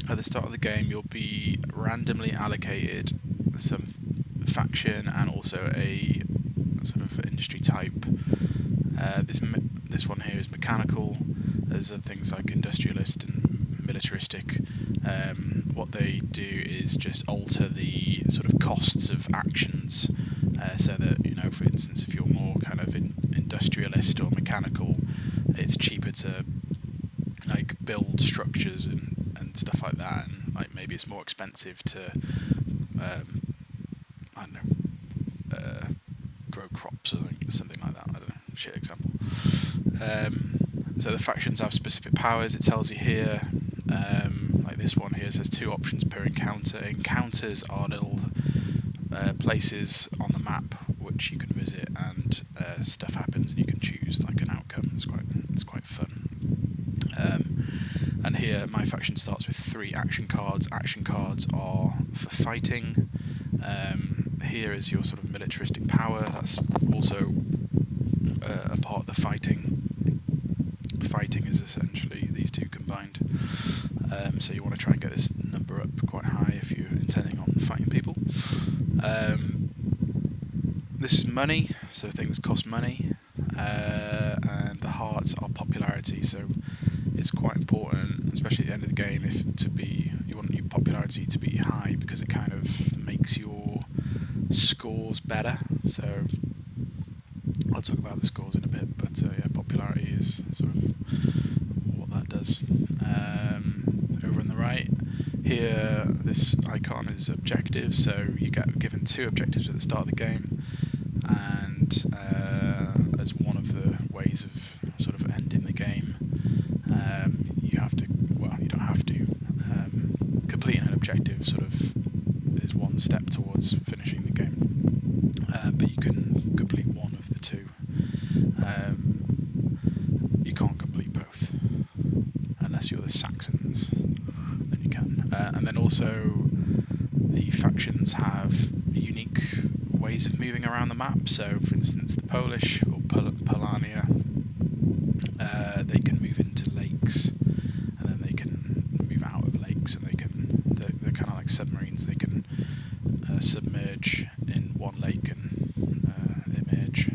at the start of the game, you'll be randomly allocated some faction and also a sort of industry type. This one here is mechanical. There's things like industrialist and militaristic. What they do is just alter the sort of costs of actions, so that, you know, for instance, if you're more kind of industrialist or mechanical, it's cheaper to like build structures and stuff like that, and like maybe it's more expensive to I don't know, grow crops or something like that. I don't know, shit example. So the factions have specific powers. It tells you here, like this one here says 2 options per encounter. Encounters are little places on the map which you can visit, and stuff happens, and you can choose like an outcome. It's quite fun. And here, my faction starts with 3 action cards. Action cards are for fighting. Here is your sort of militaristic power. That's also a part of the fighting. Fighting is essentially these 2 combined. So you want to try and get this number up quite high if you're intending on fighting people. This is money, so things cost money. And the hearts are popularity, so it's quite important, especially at the end of the game, you want your popularity to be high, because it kind of makes your scores better. So I'll talk about the scores in a bit, but yeah, popularity is sort of what that does. Over on the right here, this icon is objectives, so you get given 2 objectives at the start of the game, and as one of the ways of sort of ending the game, you have to, well, you don't have to, completing an objective sort of is one step towards finishing the game, but you can complete one of the 2. You can't complete both unless you're the Saxons, then you can. And then also the factions have unique ways of moving around the map. So for instance, the Polish, or Polania, they can move into lakes, and then they can move out of lakes, and they're kind of like submarines. They can submerge in one lake and emerge